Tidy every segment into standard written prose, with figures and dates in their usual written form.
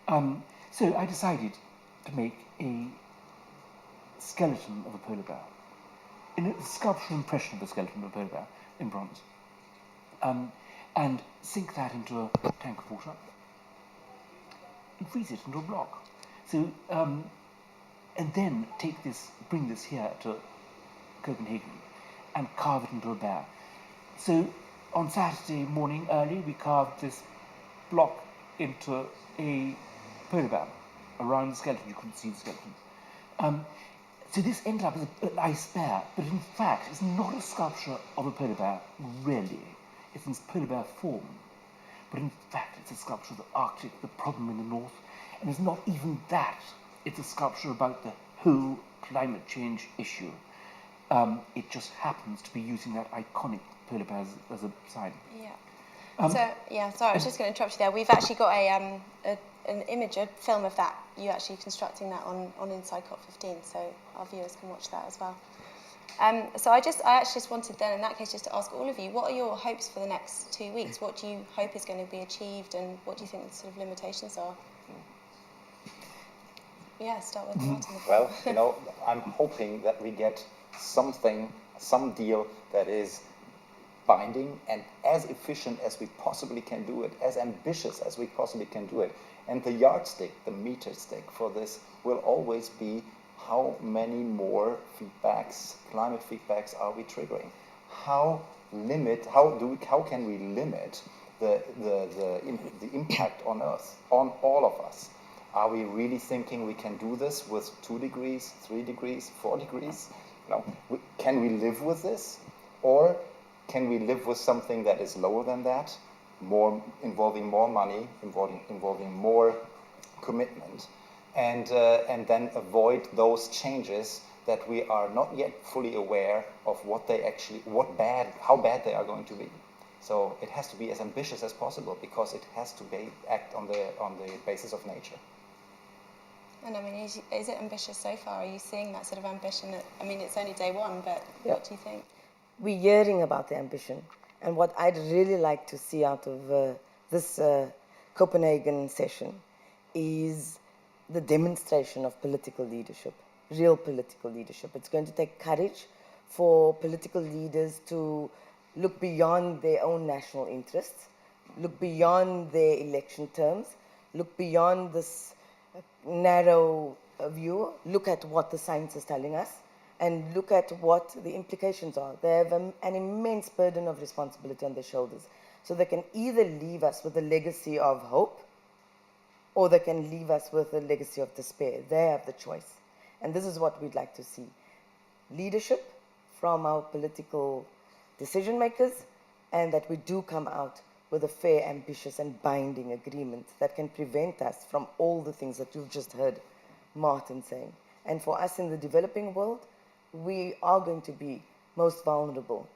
So I decided to make a skeleton of a polar bear, in a sculptural impression of a skeleton of a polar bear in bronze, and sink that into a tank of water and freeze it into a block. So, and then bring this here to Copenhagen and carve it into a bear. So on Saturday morning early, we carved this block into a polar bear around the skeleton. You couldn't see the skeleton. So this ended up as a nice bear, but in fact it's not a sculpture of a polar bear, really. It's in polar bear form. But in fact it's a sculpture of the Arctic, the problem in the north. And it's not even that. It's a sculpture about the whole climate change issue. It just happens to be using that iconic polar bear as a sign. Yeah. Sorry, I was just going to interrupt you there. We've actually got an image, a film of that, you actually constructing that on Inside COP15, so our viewers can watch that as well. So I actually just wanted then, in that case, just to ask all of you, what are your hopes for the next 2 weeks? What do you hope is going to be achieved, and what do you think the sort of limitations are? Yeah, start with Martin. Well, I'm hoping that we get some deal that is binding and as efficient as we possibly can do it, as ambitious as we possibly can do it. And the yardstick, the meter stick for this will always be how many more climate feedbacks are we triggering? How can we limit the impact on Earth, on all of us? Are we really thinking we can do this with 2 degrees, 3 degrees, 4 degrees? Can we live with this? Or can we live with something that is lower than that, involving more money, involving more commitment, and then avoid those changes that we are not yet fully aware of how bad they are going to be. So it has to be as ambitious as possible because it has to act on the basis of nature. And I mean, is it ambitious so far? Are you seeing that sort of ambition? It's only day one, but what do you think? We're hearing about the ambition. And what I'd really like to see out of this Copenhagen session is the demonstration of political leadership, real political leadership. It's going to take courage for political leaders to look beyond their own national interests, look beyond their election terms, look beyond this narrow view, look at what the science is telling us, and look at what the implications are. They have an immense burden of responsibility on their shoulders. So they can either leave us with a legacy of hope, or they can leave us with a legacy of despair. They have the choice. And this is what we'd like to see. Leadership from our political decision makers, and that we do come out with a fair, ambitious, and binding agreement that can prevent us from all the things that you've just heard Martin saying. And for us in the developing world, we are going to be most vulnerable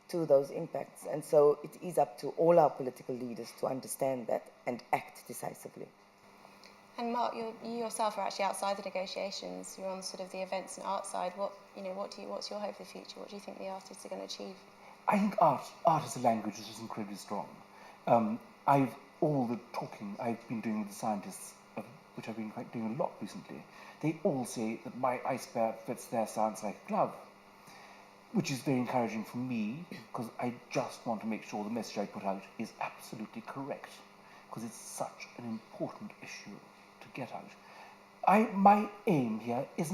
to those impacts. And so it is up to all our political leaders to understand that and act decisively. And Mark, you yourself are actually outside the negotiations. You're on sort of the events and art side. What's your hope for the future? What do you think the artists are going to achieve? I think art as a language is just incredibly strong. All the talking I've been doing with the scientists, which I've been doing a lot recently, they all say that my ice bear fits their science like a glove, which is very encouraging for me, because I just want to make sure the message I put out is absolutely correct, because it's such an important issue to get out. My aim here is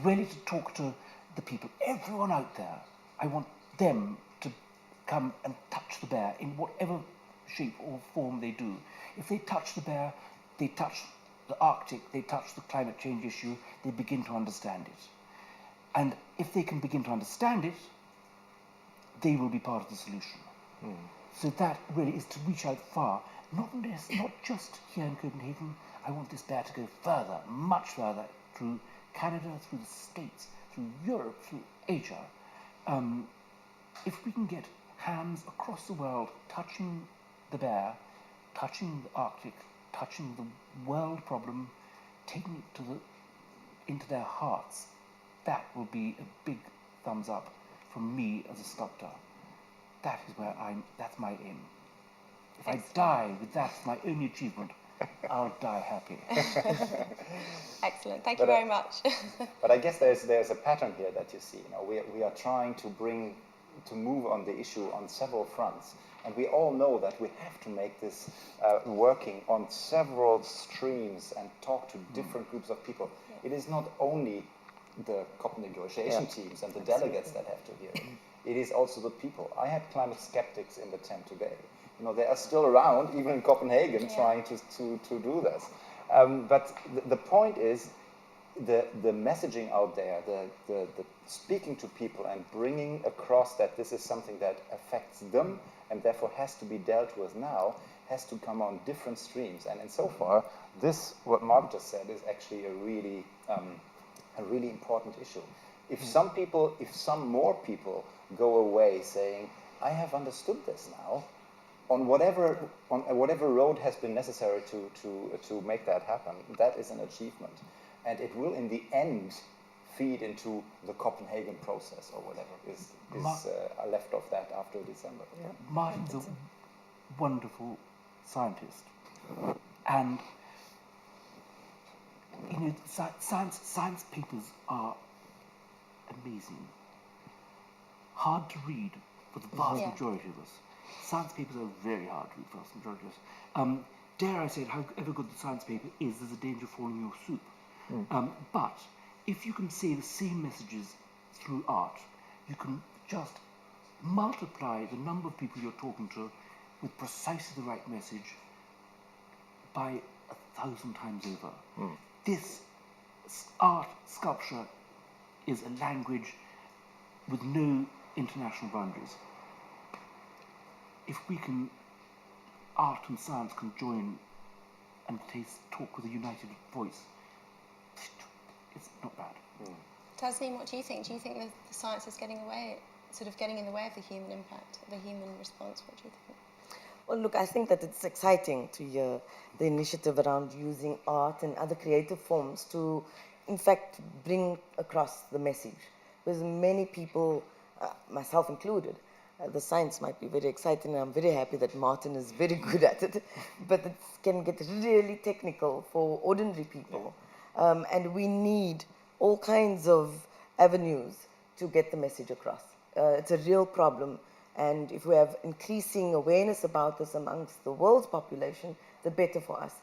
really to talk to the people, everyone out there. I want them to come and touch the bear in whatever shape or form they do. If they touch the bear, they touch the Arctic, they touch the climate change issue, they begin to understand it. And if they can begin to understand it, they will be part of the solution. So that really is to reach out far, not just here in Copenhagen. I want this bear to go further, much further, through Canada, through the States, through Europe, through Asia. If we can get hands across the world touching the bear, touching the Arctic, touching the world problem, taking it into their hearts, that will be a big thumbs up from me as a sculptor. That's my aim. If I die with that as my only achievement, I'll die happy. Excellent. Thank you very much. But I guess there's a pattern here that you see. You know, we are trying to move on the issue on several fronts, and we all know that we have to make this working on several streams and talk to different groups of people. It is not only the COP negotiation teams and the delegates that have to hear it. It is also the people. I had climate skeptics in the tent today. You know, they are still around, even in Copenhagen, trying to do this. But the point is, the messaging out there, the speaking to people and bringing across that this is something that affects them and therefore has to be dealt with now, has to come on different streams. And so far, this, what Mark just said, is actually a really important issue. If some more people go away saying, I have understood this now, on whatever road has been necessary to make that happen, that is an achievement. And it will, in the end, feed into the Copenhagen process or whatever is left of that after December. Yeah. Martin's a wonderful scientist. And, you know, science papers are amazing. Hard to read for the vast majority of us. Science papers are very hard to read for the vast majority of us. Dare I say, however good the science paper is, there's a danger of falling in your soup. But if you can say the same messages through art, you can just multiply the number of people you're talking to with precisely the right message by 1,000 times over. This art, sculpture, is a language with no international boundaries. If art and science can join and talk with a united voice, it's not bad. Tasneem, what do you think? Do you think that the science is getting in the way of the human impact, the human response? What do you think? Well, look, I think that it's exciting to hear the initiative around using art and other creative forms to, in fact, bring across the message. Because many people, myself included, the science might be very exciting, and I'm very happy that Martin is very good at it, but it can get really technical for ordinary people. And we need all kinds of avenues to get the message across. It's a real problem, and if we have increasing awareness about this amongst the world's population, the better for us.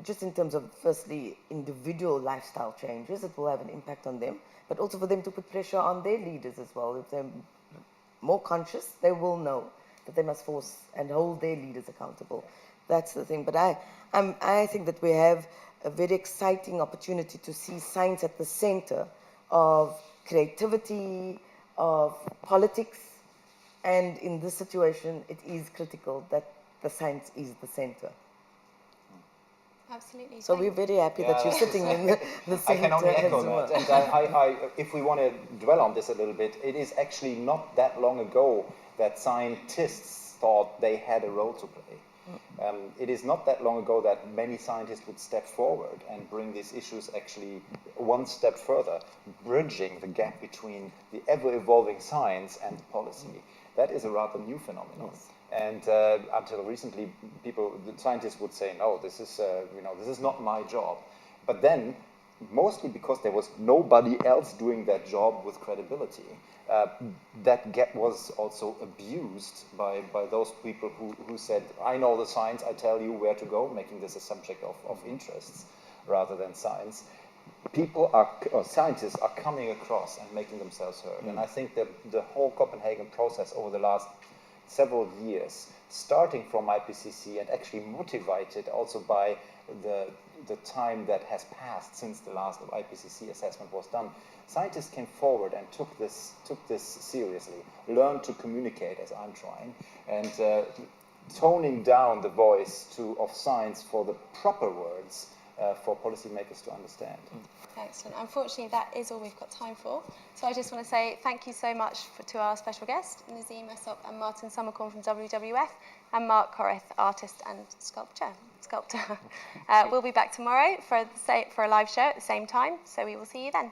Just in terms of, firstly, individual lifestyle changes, it will have an impact on them, but also for them to put pressure on their leaders as well. If they're more conscious, they will know that they must force and hold their leaders accountable. That's the thing. But I think that we have a very exciting opportunity to see science at the center of creativity, of politics, and in this situation, it is critical that the science is the center. Absolutely. So we're very happy that you're sitting in the center. I can only echo as well. that. And if we want to dwell on this a little bit, it is actually not that long ago that scientists thought they had a role to play. It is not that long ago that many scientists would step forward and bring these issues actually one step further, bridging the gap between the ever-evolving science and policy. That is a rather new phenomenon. Yes. And until recently, the scientists would say, no, this is not my job. But then, mostly because there was nobody else doing that job with credibility, that gap was also abused by those people who said, I know the science, I tell you where to go, making this a subject of interests rather than science. Scientists are coming across and making themselves heard. And I think that the whole Copenhagen process over the last several years, starting from IPCC and actually motivated also by the time that has passed since the last IPCC assessment was done, scientists came forward and took this seriously, learned to communicate as I'm trying, and toning down the voice of science for the proper words for policymakers to understand. Excellent. Unfortunately, that is all we've got time for. So I just want to say thank you so much to our special guests, Tasneem Essop and Martin Sommerkorn from WWF, and Mark Coreth, artist and sculptor. We'll be back tomorrow for a live show at the same time, so we will see you then.